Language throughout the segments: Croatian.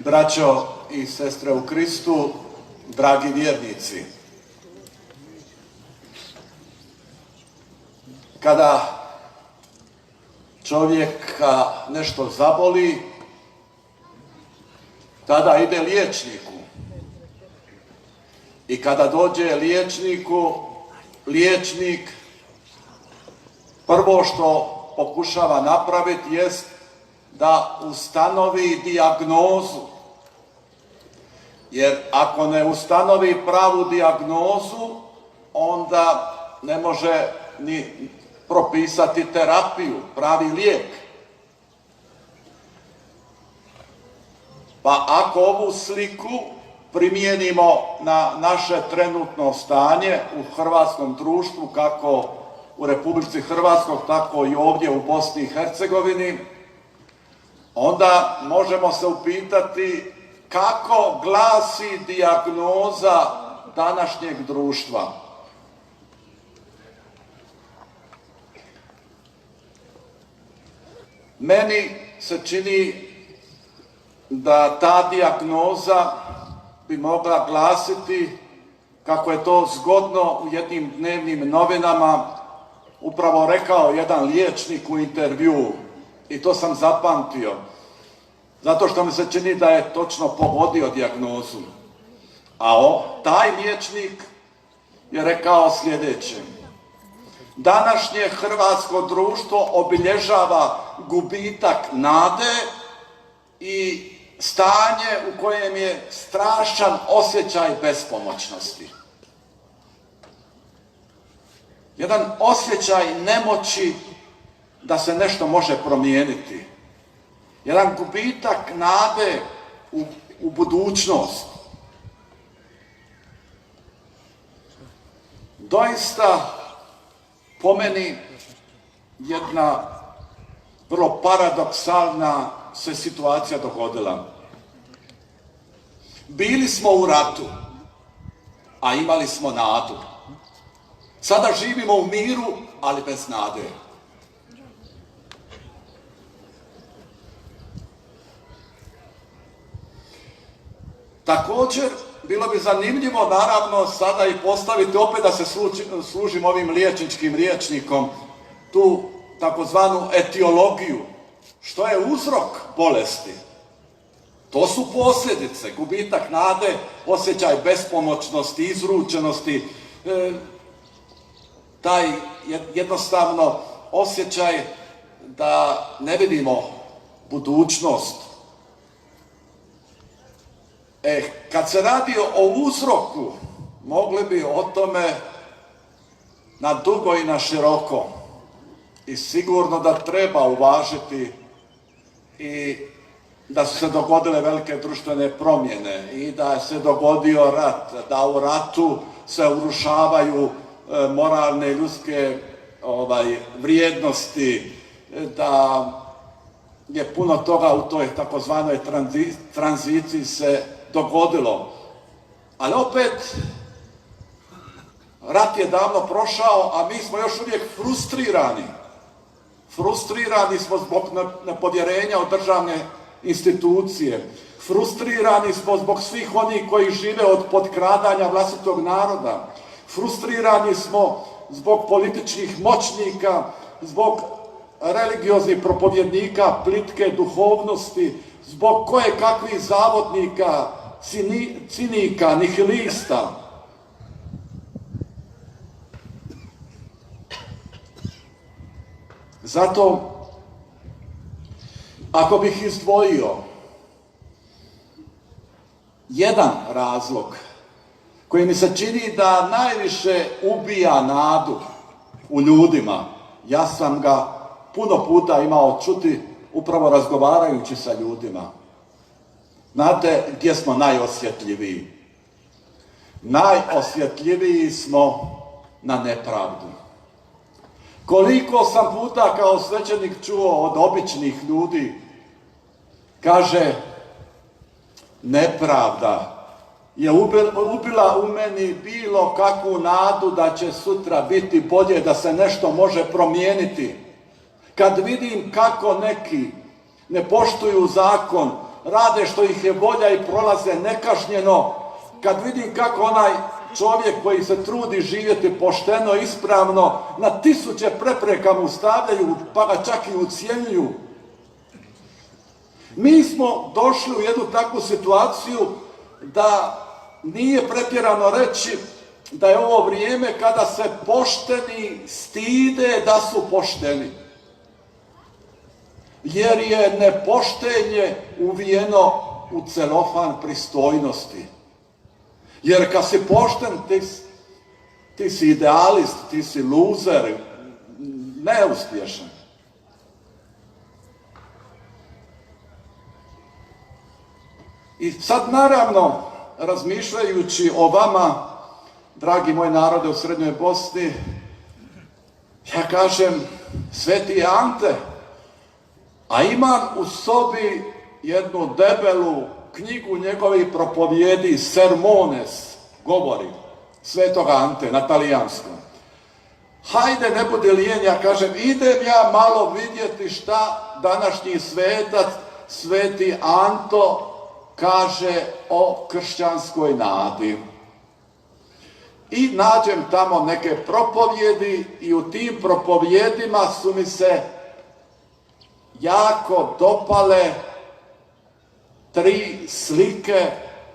Braćo i sestre u Kristu, dragi vjernici, kada čovjeka nešto zaboli, tada ide liječniku. I kada dođe liječniku, liječnik prvo što pokušava napraviti jest da ustanovi dijagnozu. Jer ako ne ustanovi pravu dijagnozu, onda ne može ni propisati terapiju, pravi lijek. Pa ako ovu sliku primijenimo na naše trenutno stanje u hrvatskom društvu, kako u Republici Hrvatskoj, tako i ovdje u Bosni i Hercegovini, onda možemo se upitati kako glasi dijagnoza današnjeg društva. Meni se čini da ta dijagnoza bi mogla glasiti, kako je to zgodno u jednim dnevnim novinama upravo rekao jedan liječnik u intervjuu, i to sam zapamtio, zato što mi se čini da je točno pogodio dijagnozu. A taj liječnik je rekao sljedeće: današnje hrvatsko društvo obilježava gubitak nade i stanje u kojem je strašan osjećaj bespomoćnosti. Jedan osjećaj nemoći da se nešto može promijeniti. Jedan gubitak nade u budućnost. Doista, po meni, jedna vrlo paradoksalna se situacija dogodila. Bili smo u ratu, a imali smo nadu. Sada živimo u miru, ali bez nade. Također, bilo bi zanimljivo, naravno, sada i postaviti, opet da se služim ovim liječničkim rječnikom, tu takozvanu etiologiju. Što je uzrok bolesti? To su posljedice, gubitak nade, osjećaj bespomoćnosti, izručenosti, taj jednostavno osjećaj da ne vidimo budućnost. Kad se radi o uzroku, mogli bi o tome na dugo i na široko. I sigurno da treba uvažiti i da su se dogodile velike društvene promjene i da se dogodio rat, da u ratu se urušavaju moralne ljudske vrijednosti, da je puno toga u toj takozvanoj tranziciji se dogodilo. Ali opet, rat je davno prošao, a mi smo još uvijek frustrirani. Frustrirani smo zbog nepovjerenja u državne institucije. Frustrirani smo zbog svih onih koji žive od potkradanja vlastitog naroda. Frustrirani smo zbog političkih moćnika, zbog religioznih propovjednika plitke duhovnosti, zbog koje kakvih zavodnika, cinika, nihilista. Zato, ako bih izdvojio jedan razlog koji mi se čini da najviše ubija nadu u ljudima, ja sam ga puno puta imao čuti upravo razgovarajući sa ljudima. Znate gdje smo najosjetljiviji? Najosjetljiviji smo na nepravdu. Koliko sam puta kao svećenik čuo od običnih ljudi, kaže, nepravda je ubila u meni bilo kakvu nadu da će sutra biti bolje, da se nešto može promijeniti. Kad vidim kako neki ne poštuju zakon, rade što ih je volja i prolaze nekažnjeno. Kad vidim kako onaj čovjek koji se trudi živjeti pošteno, ispravno, na tisuće prepreka mu stavljaju, pa ga čak i ucjenjuju. Mi smo došli u jednu takvu situaciju da nije pretjerano reći da je ovo vrijeme kada se pošteni stide da su pošteni. Jer je nepoštenje uvijeno u celofan pristojnosti. Jer kad si pošten, ti si idealist, ti si luzer, neuspješan. I sad naravno, razmišljajući o vama, dragi moji narode u Srednjoj Bosni, ja kažem, Sveti je Ante, a imam u sobi jednu debelu knjigu njegovih propovjedi, Sermones, govori Svetoga Ante na talijanskom. Hajde, ne budi lijen, ja kažem, idem ja malo vidjeti šta današnji svetac, Sveti Anto, kaže o kršćanskoj nadi. I nađem tamo neke propovjedi i u tim propovjedima su mi se jako dopale 3 slike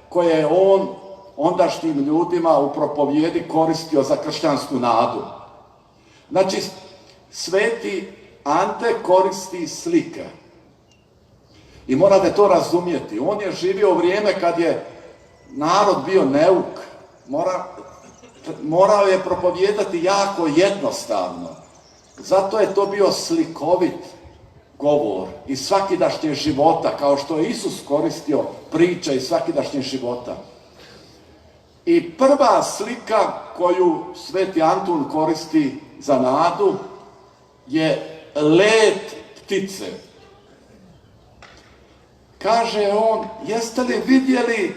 koje je on ondašnjim ljudima u propovjedi koristio za kršćansku nadu. Znači, Sveti Ante koristi slike. I morate to razumjeti. On je živio u vrijeme kad je narod bio neuk. Morao je propovijedati jako jednostavno. Zato je to bio slikovit govor iz svakidašnjeg života, kao što je Isus koristio priče iz svakidašnjeg života. I prva slika koju Sveti Antun koristi za nadu je let ptice. Kaže on, jeste li vidjeli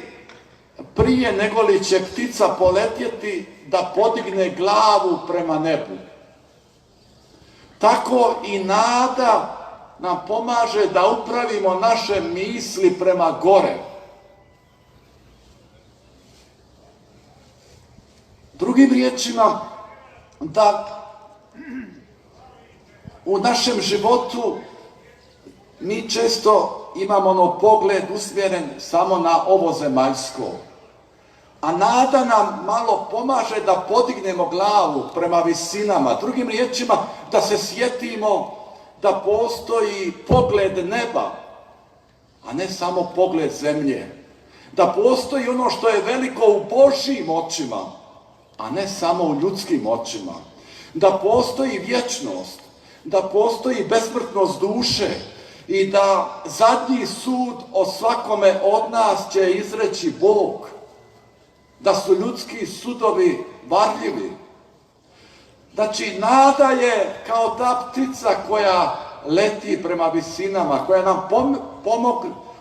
prije nego li će ptica poletjeti da podigne glavu prema nebu? Tako i nada nam pomaže da upravimo naše misli prema gore. Drugim riječima, da u našem životu mi često imamo pogled usmjeren samo na ovo zemaljsko. A nada nam malo pomaže da podignemo glavu prema visinama. Drugim riječima, da se sjetimo da postoji pogled neba, a ne samo pogled zemlje. Da postoji ono što je veliko u Božjim očima, a ne samo u ljudskim očima. Da postoji vječnost, da postoji besmrtnost duše i da zadnji sud o svakome od nas će izreći Bog. Da su ljudski sudovi varljivi. Znači, nada je kao ta ptica koja leti prema visinama, koja nam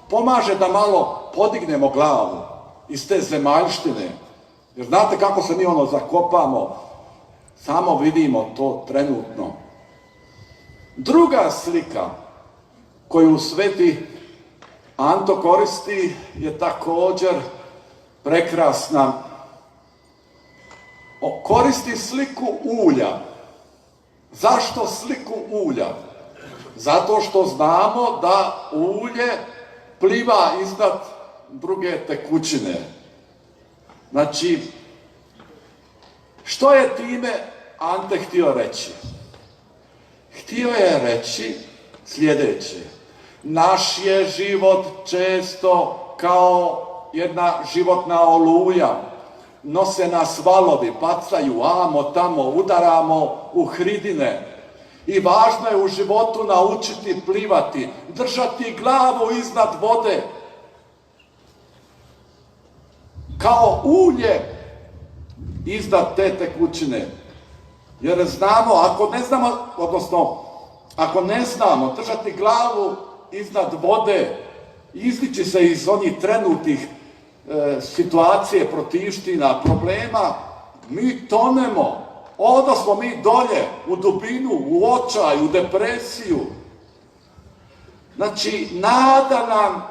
pomaže da malo podignemo glavu iz te zemaljštine. Jer znate kako se mi zakopamo, samo vidimo to trenutno. Druga slika koju Sveti Anto koristi je također prekrasna. Koristi sliku ulja. Zašto sliku ulja? Zato što znamo da ulje pliva iznad druge tekućine. Znači, što je time Ante htio reći? Htio je reći sljedeće. Naš je život često kao jedna životna oluja. Nose nas valovi, pacaju amo tamo, udaramo u hridine. I važno je u životu naučiti plivati, držati glavu iznad vode. Kao ulje iznad te tekućine. Jer znamo, ako ne znamo držati glavu iznad vode, izdići se iz onih trenutnih situacije, protivština, problema, mi tonemo. Odnosno mi dolje, u dubinu, u očaj, u depresiju. Znači, nada nam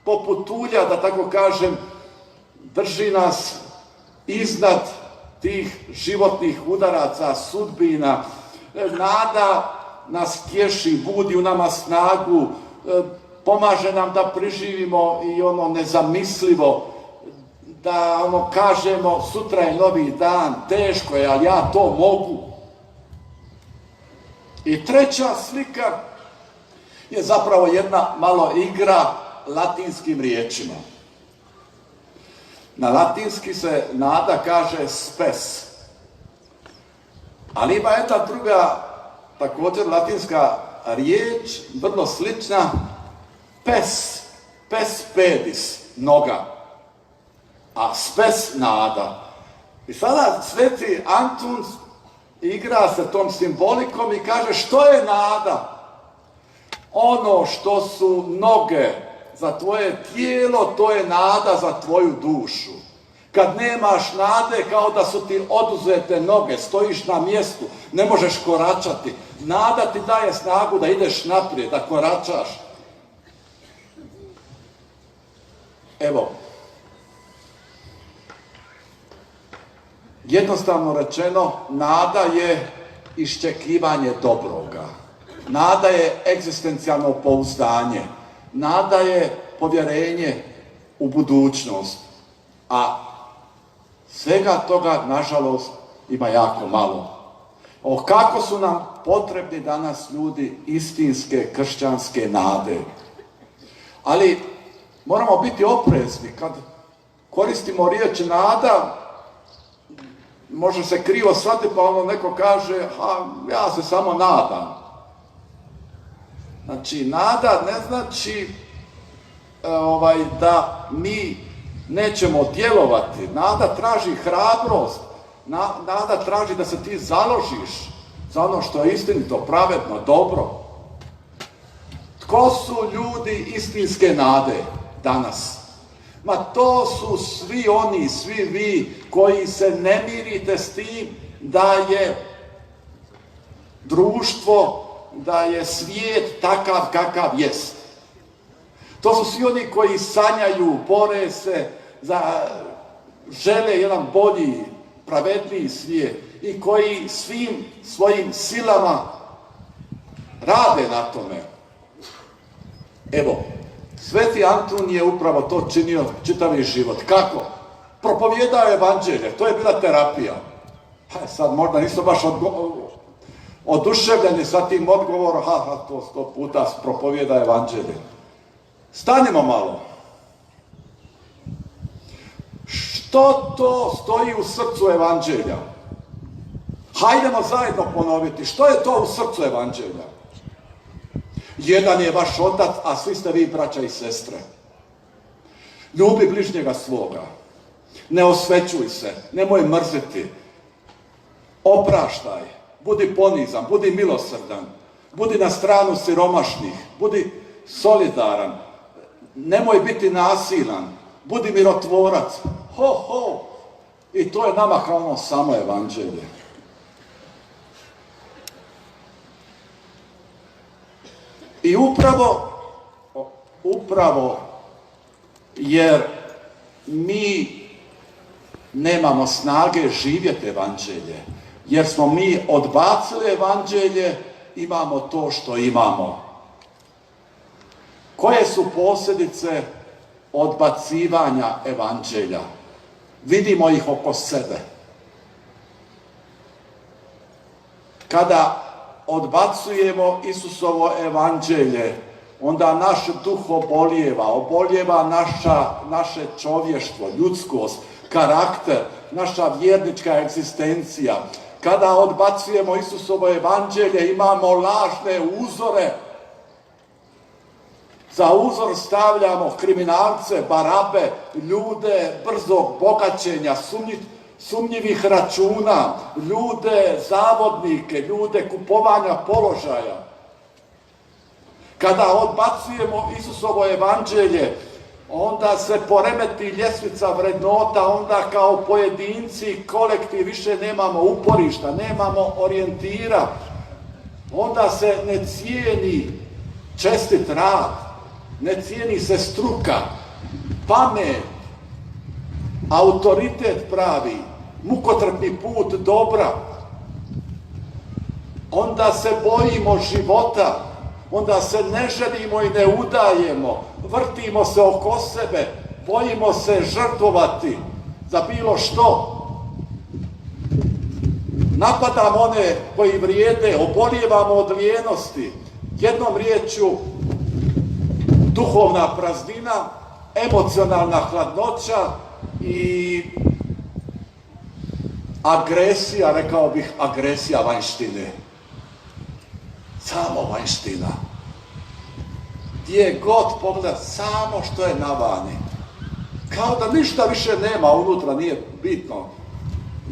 poput ulja, da tako kažem, drži nas iznad tih životnih udaraca, sudbina. Nada nas tješi, budi u nama snagu, pomaže nam da preživimo i ono nezamislivo, da ono kažemo sutra je novi dan, teško je, ali ja to mogu. I treća slika je zapravo jedna malo igra latinskim riječima. Na latinski se nada kaže spes. Ali ima jedna druga, također latinska riječ, vrlo slična, pes, pes pedis, noga, a spes nada. I sada sveti Antun igra se tom simbolikom i kaže što je nada? Ono što su noge za tvoje tijelo, to je nada za tvoju dušu. Kad nemaš nade, kao da su ti oduzete noge, stojiš na mjestu, ne možeš koračati. Nada ti daje snagu da ideš naprijed, da koračaš. Evo, jednostavno rečeno, nada je iščekivanje dobroga. Nada je egzistencijalno pouzdanje. Nada je povjerenje u budućnost. A svega toga, nažalost, ima jako malo. Kako su nam potrebni danas ljudi istinske kršćanske nade. Ali moramo biti oprezni. Kad koristimo riječ nada, može se krivo shvatiti, pa ono neko kaže, ja se samo nadam. Znači, nada ne znači da mi nećemo djelovati. Nada traži hrabrost. Nada traži da se ti založiš za ono što je istinito, pravedno, dobro. Tko su ljudi istinske nade danas? Ma to su svi oni, svi vi koji se ne mirite s tim da je društvo, da je svijet takav kakav jest. To su svi oni koji sanjaju, bore se, žele jedan bolji, pravedniji svijet i koji svim svojim silama rade na tome. Evo, sveti Antun je upravo to činio čitavi život. Kako? Propovijedao je evanđelje, to je bila terapija. Sad možda nisu baš oduševljeni sa tim odgovorom, to 100 puta propovijeda evanđelje. Stanimo malo. Što to stoji u srcu evanđelja? Hajdemo zajedno ponoviti. Što je to u srcu evanđelja? Jedan je vaš otac, a svi ste vi braća i sestre. Ljubi bližnjega svoga. Ne osvećuj se, nemoj mrziti. Opraštaj, budi ponizan, budi milosrdan, budi na stranu siromašnih, budi solidaran, nemoj biti nasilan, budi mirotvorac. I to je nama kao ono samo evanđelje. I upravo jer mi nemamo snage živjeti evanđelje, jer smo mi odbacili evanđelje, imamo to što imamo. Koje su posljedice odbacivanja evanđelja? Vidimo ih oko sebe. Kada odbacujemo Isusovo evanđelje, onda naš duh obolijeva naše čovještvo, ljudskost, karakter, naša vjernička egzistencija. Kada odbacujemo Isusovo evanđelje, imamo lažne uzore. Za uzor stavljamo kriminalce, barabe, ljude brzog bogaćenja, sumnjivih računa, ljude zavodnike, ljude kupovanja položaja. Kada odbacujemo Isusovo evanđelje, onda se poremeti ljestvica vrednota, onda kao pojedinci, kolektiv više nemamo uporišta, nemamo orijentira. Onda se ne cijeni čestit rad, ne cijeni se struka, pamet, autoritet pravi, mukotrpni put dobra, onda se bojimo života, onda se ne ženimo i ne udajemo, vrtimo se oko sebe, bojimo se žrtvovati za bilo što. Napadamo one koji vrijede, obolijevamo od lijenosti. Jednom riječju, duhovna praznina, emocionalna hladnoća i agresija, rekao bih, agresija vanjštine. Samo vanjština. Gdje god pogleda, samo što je na vani. Kao da ništa više nema unutra, nije bitno.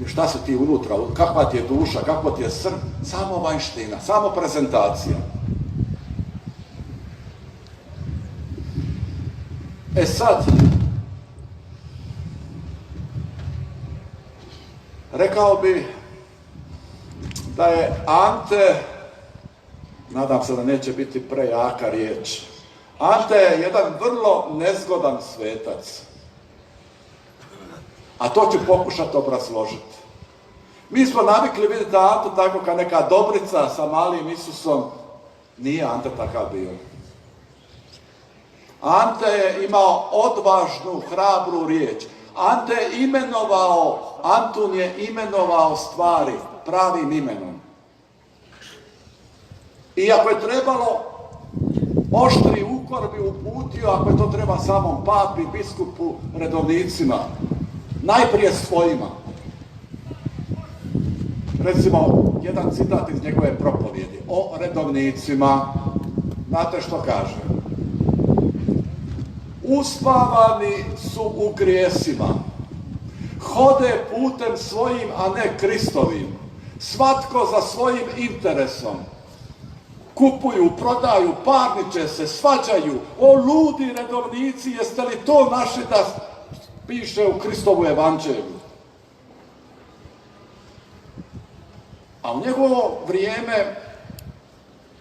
Šta se ti unutra, kakva ti je duša, kakvo ti je srce, samo vanjština, samo prezentacija. E sad, rekao bi da je Ante, nadam se da neće biti prejaka riječ, Ante je jedan vrlo nezgodan svetac. A to ću pokušati obrazložiti. Mi smo navikli vidjeti Antu tako kao neka dobrica sa malim Isusom. Nije Ante takav bio. Ante je imao odvažnu, hrabru riječ. Antun je imenovao stvari pravim imenom. I ako je trebalo, oštri ukor bi uputio, ako je to treba samom papi, biskupu, redovnicima. Najprije svojima. Recimo, jedan citat iz njegove propovjedi o redovnicima. Znate što kaže? Uspavani su u grijesima. Hode putem svojim, a ne Kristovim. Svatko za svojim interesom. Kupuju, prodaju, parniče se, svađaju. O ludi redovnici, jeste li to našli da piše u Kristovu evanđelju? A u njegovo vrijeme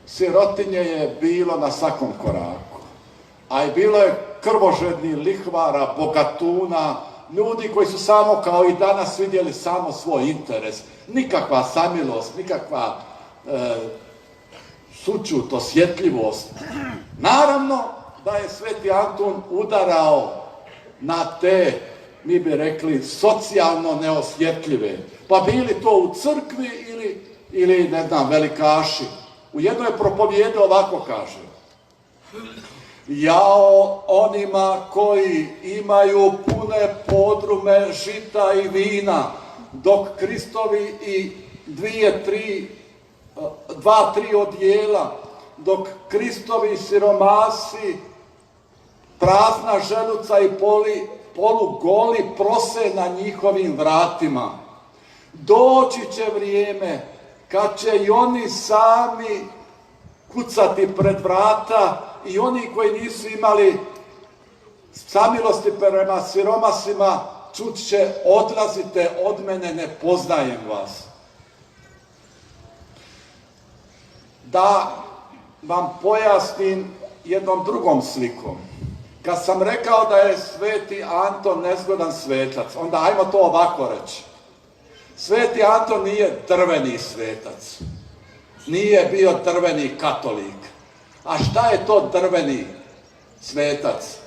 sirotinje je bilo na svakom koraku. A i bilo je krvožednih lihvara, bogatuna, ljudi koji su samo kao i danas vidjeli samo svoj interes. Nikakva samilost, nikakva sućut, osjetljivost. Naravno da je sveti Antun udarao na te, mi bi rekli, socijalno neosjetljive. Pa bili to u crkvi ili ne znam, velikaši. U jednoj propovjedi ovako kaže: jao onima koji imaju pune podrume žita i vina, dok Kristovi i dva, tri odjela, dok Kristovi siromasi, prazna želuca i polugoli prose na njihovim vratima. Doći će vrijeme kad će i oni sami kucati pred vrata i oni koji nisu imali samilosti prema siromasima čut će: odlazite od mene, ne poznajem vas. Da vam pojasnim jednom drugom slikom. Kad sam rekao da je sveti Anton nezgodan svetac, onda ajmo to ovako reći. Sveti Anton nije drveni svetac. Nije bio drveni katolik. A šta je to drveni svetac?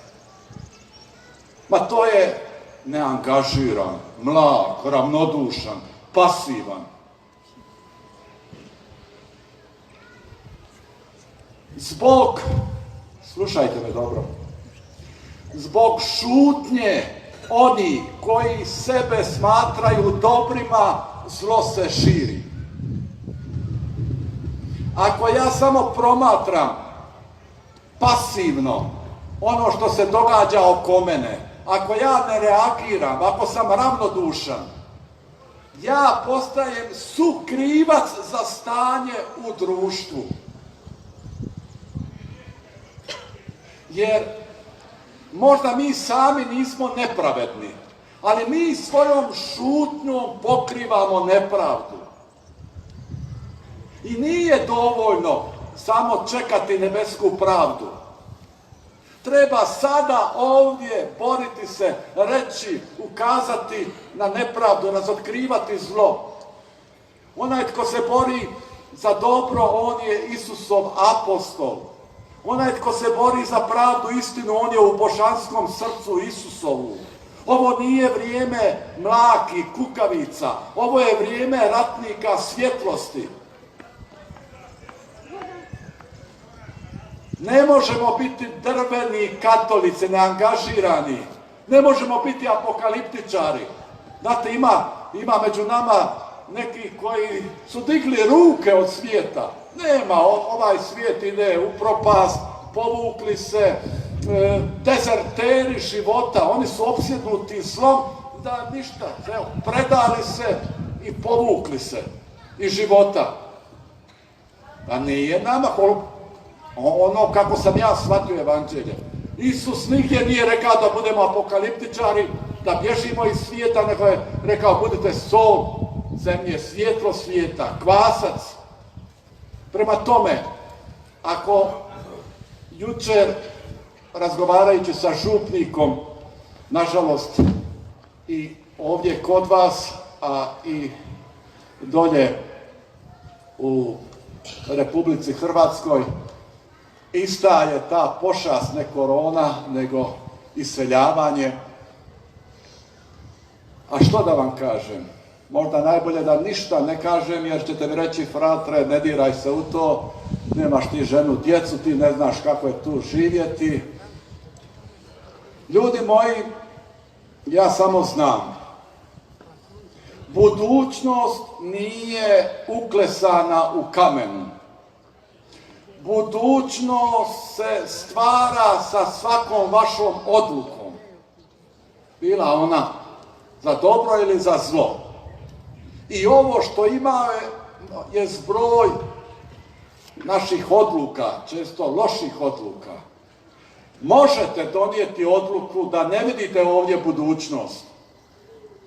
Ma to je neangažiran, mlak, ravnodušan, pasivan. Zbog, slušajte me dobro, zbog šutnje oni koji sebe smatraju dobrima, zlo se širi. Ako ja samo promatram pasivno ono što se događa oko mene, ako ja ne reagiram, ako sam ravnodušan, ja postajem sukrivac za stanje u društvu. Jer možda mi sami nismo nepravedni, ali mi svojom šutnjom pokrivamo nepravdu. I nije dovoljno samo čekati nebesku pravdu. Treba sada ovdje boriti se, reći, ukazati na nepravdu, razotkrivati zlo. Onaj tko se bori za dobro, on je Isusov apostol. Onaj tko se bori za pravdu, istinu, on je u božanskom srcu Isusovu. Ovo nije vrijeme mlaki, kukavica. Ovo je vrijeme ratnika svjetlosti. Ne možemo biti drveni katolici, neangažirani. Ne možemo biti apokaliptičari. Znate, ima među nama neki koji su digli ruke od svijeta. Nema, ovaj svijet ide u propast, povukli se, dezerteri života, oni su opsjednuti zlom, da ništa, evo, predali se i povukli se iz života. A nije nama ono kako sam ja shvatio evanđelje. Isus nigdje nije rekao da budemo apokaliptičari, da bježimo iz svijeta, nego je rekao budite sol zemlje, svjetlo svijeta, kvasac. Prema tome, ako jučer razgovarajući sa župnikom, nažalost i ovdje kod vas, a i dolje u Republici Hrvatskoj, ista je ta pošast, ne korona, nego iseljavanje. A što da vam kažem? Možda najbolje da ništa ne kažem, jer ćete mi reći, fratre, ne diraj se u to, nemaš ti ženu, djecu, ti ne znaš kako je tu živjeti. Ljudi moji, ja samo znam, budućnost nije uklesana u kamenu. Budućnost se stvara sa svakom vašom odlukom. Bila ona za dobro ili za zlo. I ovo što ima je zbroj naših odluka, često loših odluka. Možete donijeti odluku da ne vidite ovdje budućnost,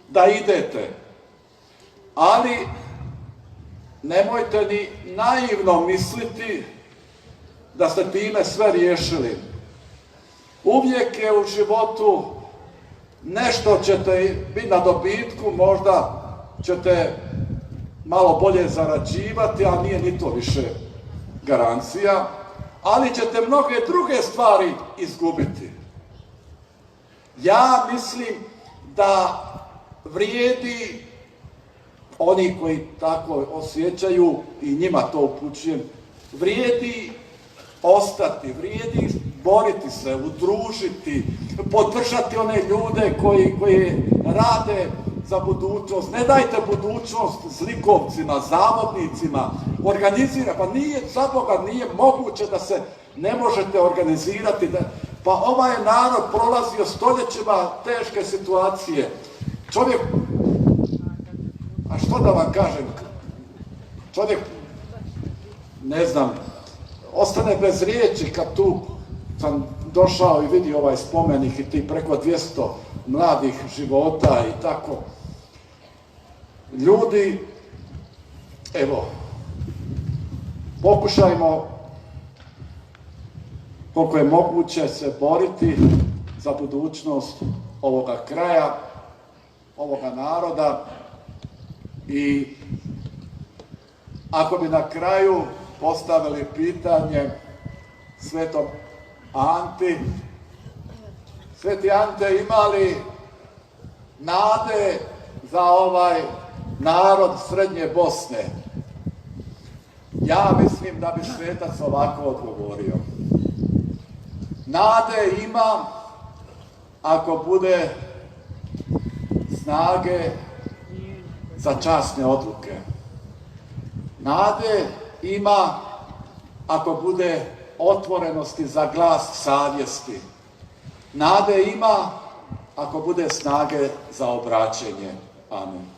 da idete, ali nemojte ni naivno misliti da ste time sve riješili. Uvijek je u životu nešto ćete biti na dobitku, možda ćete malo bolje zarađivati, ali nije ni to više garancija, ali ćete mnoge druge stvari izgubiti. Ja mislim da vrijedi, oni koji tako osjećaju i njima to upućujem, vrijedi ostati, vrijedi boriti se, udružiti, podržati one ljude koji rade za budućnost. Ne dajte budućnost zlikovcima, zavodnicima, pa nije, za Boga, nije moguće da se ne možete organizirati. Pa ovaj je narod prolazio stoljećima teške situacije. Čovjek, a što da vam kažem, čovjek, ne znam, ostane bez riječi kad tu sam došao i vidio ovaj spomenik i ti preko 200 mladih života i tako. Ljudi, evo, pokušajmo koliko je moguće se boriti za budućnost ovoga kraja, ovoga naroda i ako bi na kraju postavili pitanje Svetom Anti, Sveti Ante, ima li nade za ovaj narod Srednje Bosne? Ja mislim da bi svetac ovako odgovorio. Nade ima ako bude snage za časne odluke. Nade ima ako bude otvorenosti za glas savjesti. Nade ima ako bude snage za obraćenje. Amen.